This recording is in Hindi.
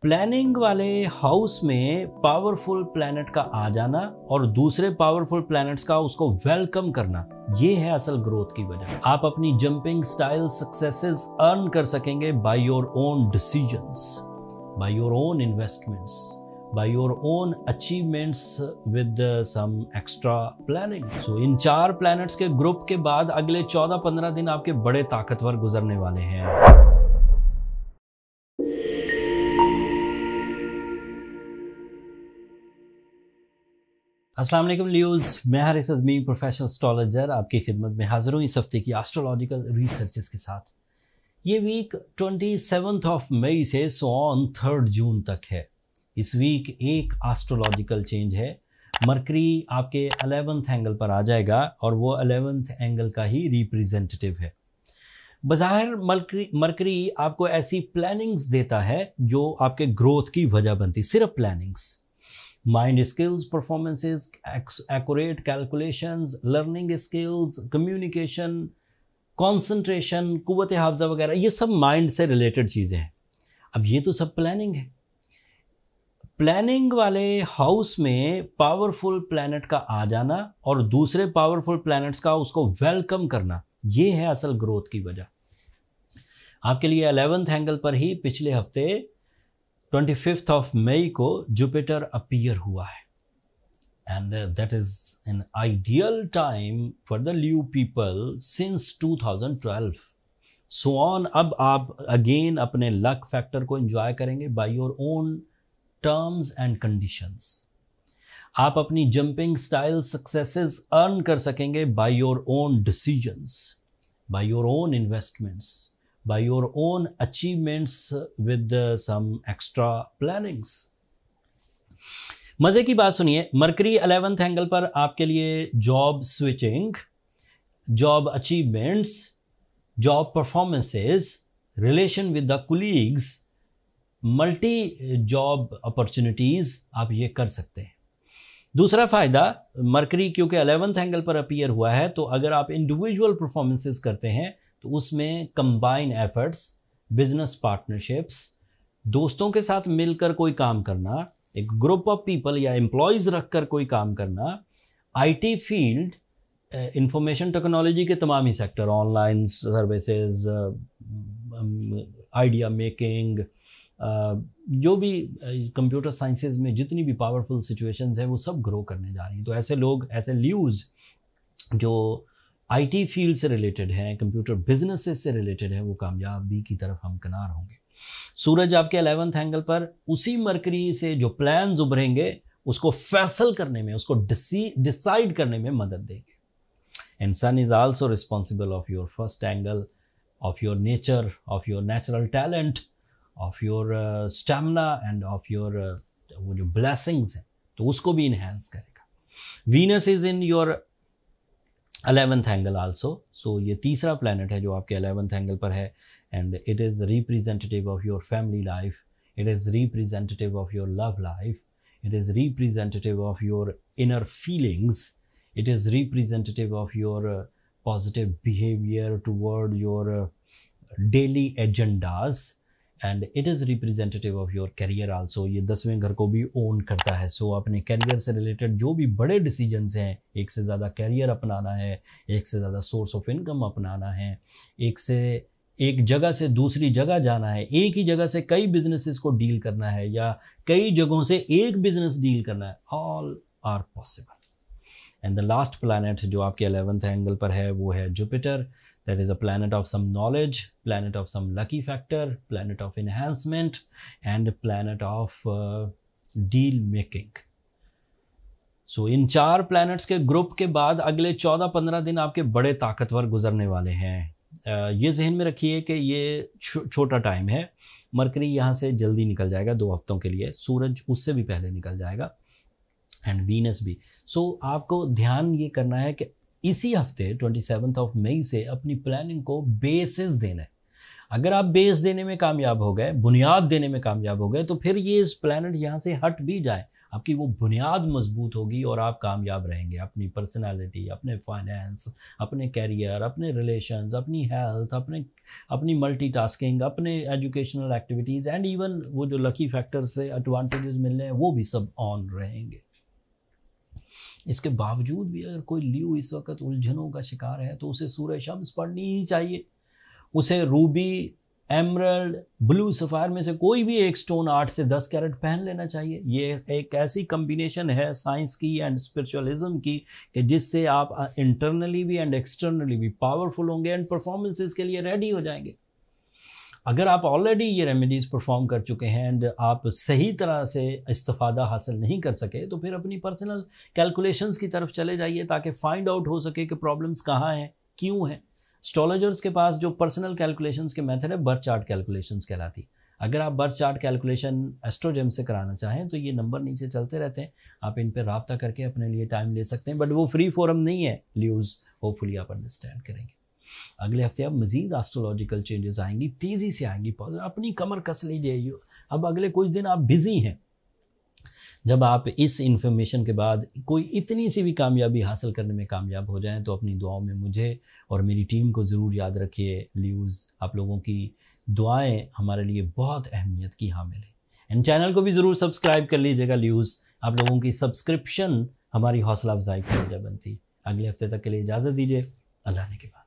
प्लानिंग वाले हाउस में पावरफुल प्लैनेट का आ जाना और दूसरे पावरफुल प्लैनेट्स का उसको वेलकम करना, ये है असल ग्रोथ की वजह। आप अपनी जंपिंग स्टाइल सक्सेसेस अर्न कर सकेंगे by your own decisions, by your own investments, by your own achievements with some extra planning. So in 4 planets के ग्रुप के बाद अगले 14-15 दिन आपके बड़े ताकतवर गुजरने वाले हैं। अस्सलाम वालेकुम लियोज, मैं हारिस अज़मी प्रोफेशनल एस्ट्रोलॉजर आपकी खिदमत में हाजिर हूँ इस हफ्ते की एस्ट्रोलॉजिकल रिसर्चेस के साथ। ये वीक 27 मई से 3 जून तक है। इस वीक एक एस्ट्रोलॉजिकल चेंज है। मरकरी आपके 11th एंगल पर आ जाएगा और वो 11th एंगल का ही रिप्रेजेंटेटिव है। बज़ाहिर मरकरी आपको ऐसी प्लानिंग्स देता है जो आपके ग्रोथ की वजह बनती, सिर्फ plannings. Mind skills, performances, accurate calculations, learning skills, communication, concentration, कुव्वत हाफ़ज़ा वगैरह, ये सब माइंड से रिलेटेड चीज़ें हैं। अब ये तो सब प्लानिंग है। प्लानिंग वाले हाउस में पावरफुल प्लैनेट का आ जाना और दूसरे पावरफुल प्लैनेट्स का उसको वेलकम करना, ये है असल ग्रोथ की वजह। आपके लिए 11th एंगल पर ही पिछले हफ्ते 25 मई को जुपिटर अपीयर हुआ है, and that is an ideal time for the Leo people since 2012 so on. अब आप अगेन अपने लक फैक्टर को एंजॉय करेंगे by your own terms and conditions. आप अपनी जंपिंग स्टाइल सक्सेसेस अर्न कर सकेंगे by your own decisions, by your own investments, by your own achievements with some extra plannings। मजे की बात सुनिए, मरकरी 11th एंगल पर आपके लिए job switching, job achievements, job performances, relation with the colleagues, multi job opportunities, आप ये कर सकते हैं। दूसरा फायदा, मरकरी क्योंकि 11th एंगल पर अपीयर हुआ है, तो अगर आप इंडिविजुअल परफॉर्मेंसेस करते हैं तो उसमें कंबाइन एफर्ट्स, बिजनेस पार्टनरशिप्स, दोस्तों के साथ मिलकर कोई काम करना, एक ग्रुप ऑफ पीपल या एम्प्लॉयज रखकर कोई काम करना, आईटी फील्ड, इंफॉर्मेशन टेक्नोलॉजी के तमाम ही sector, online services, idea making, जो भी कंप्यूटर साइंसेज में जितनी भी पावरफुल सिचुएशंस हैं वो सब ग्रो करने जा रही हैं। तो ऐसे लोग, ऐसे ल्यूज जो आईटी फील्ड से रिलेटेड हैं, कंप्यूटर बिजनेसेस से रिलेटेड हैं, वो कामयाबी की तरफ हमकिनार होंगे। सूरज आपके 11th एंगल पर उसी मरकरी से जो प्लान्स उभरेंगे उसको फैसल करने में, उसको डिसाइड करने में मदद देंगे। And sun is also responsible of your first angle, of your nature, of your natural talent, of your stamina and of your वो जो ब्लेसिंग्स हैं, तो उसको भी इन्हेंस करेगा। Venus is in your 11th angle also, so ये तीसरा प्लैनेट है जो आपके 11th एंगल पर है, and it is representative of your family life, it is representative of your love life, it is representative of your inner feelings, it is representative of your positive behaviour toward your daily agendas, and it is representative of your career also. ये 10वें घर को भी ओन करता है। सो अपने करियर से रिलेटेड जो भी बड़े डिसीजंस हैं, एक से ज़्यादा करियर अपनाना है, एक से ज़्यादा सोर्स ऑफ इनकम अपनाना है, एक जगह से दूसरी जगह जाना है, एक ही जगह से कई बिजनेसेस को डील करना है, या कई जगहों से एक बिजनेस डील करना है, all are possible. And the last planet जो आपके 11th एंगल पर है वो है Jupiter. That is a planet of some knowledge, planet of some lucky factor, planet of enhancement, and planet of deal making. So in 4 planets के ग्रुप के बाद अगले 14-15 दिन आपके बड़े ताकतवर गुजरने वाले हैं। ये जहन में रखिए कि ये छोटा टाइम है। मरकरी यहाँ से जल्दी निकल जाएगा 2 हफ्तों के लिए, सूरज उससे भी पहले निकल जाएगा, एंड वीनस भी। सो आपको ध्यान ये करना है कि इसी हफ्ते 27 मई से अपनी प्लानिंग को बेसिस देना है। अगर आप बेस देने में कामयाब हो गए, बुनियाद देने में कामयाब हो गए, तो फिर ये इस प्लानट यहाँ से हट भी जाए, आपकी वो बुनियाद मजबूत होगी और आप कामयाब रहेंगे अपनी पर्सनालिटी, अपने फाइनेंस, अपने कैरियर, अपने रिलेशंस, अपनी हेल्थ, अपनी मल्टीटास्किंग, अपने एजुकेशनल एक्टिविटीज़ एंड इवन वो जो लकी फैक्टर से एडवांटेजेस मिल रहे हैं वो भी सब ऑन रहेंगे। इसके बावजूद भी अगर कोई लियो इस वक्त उलझनों का शिकार है तो उसे सूरह शम्स पढ़नी ही चाहिए। उसे रूबी, एमरल्ड, ब्लू सफ़ायर में से कोई भी एक स्टोन 8 से 10 कैरेट पहन लेना चाहिए। ये एक ऐसी कम्बिनेशन है साइंस की एंड स्पिरिचुअलिज्म की कि जिससे आप इंटरनली भी एंड एक्सटर्नली भी पावरफुल होंगे एंड परफॉर्मेंसेस के लिए रेडी हो जाएंगे। अगर आप ऑलरेडी ये रेमेडीज़ परफॉर्म कर चुके हैं एंड आप सही तरह से इस्तिफादा हासिल नहीं कर सके तो फिर अपनी पर्सनल कैलकुलेशंस की तरफ चले जाइए ताकि फाइंड आउट हो सके कि प्रॉब्लम्स कहाँ हैं, क्यों हैं। एस्ट्रोलॉजर्स के पास जो पर्सनल कैलकुलेशंस के मेथड है बर्थ चार्ट कैलकुलेशंस कहलाती। अगर आप बर्थ चार्ट कैलकुलेशन एस्ट्रोजेम से कराना चाहें तो ये नंबर नीचे चलते रहते हैं, आप इन पर रब्ता करके अपने लिए टाइम ले सकते हैं, बट वो फ्री फोरम नहीं है ल्यूज़, होपफुली आप अंडरस्टैंड करेंगे। अगले हफ्ते अब मज़ीद एस्ट्रोलॉजिकल चेंजेस आएंगी, तेज़ी से आएंगी। अपनी कमर कस लीजिए, अब अगले कुछ दिन आप बिज़ी हैं। जब आप इस इन्फॉर्मेशन के बाद कोई इतनी सी भी कामयाबी हासिल करने में कामयाब हो जाएं तो अपनी दुआओं में मुझे और मेरी टीम को ज़रूर याद रखिए। ल्यूज़, आप लोगों की दुआएं हमारे लिए बहुत अहमियत की हामिल है। एंड चैनल को भी ज़रूर सब्सक्राइब कर लीजिएगा ल्यूज़, आप लोगों की सब्सक्रिप्शन हमारी हौसला अफजाई की वजह बनती। अगले हफ्ते तक के लिए इजाज़त दीजिए, अल्लाह ने के बाद।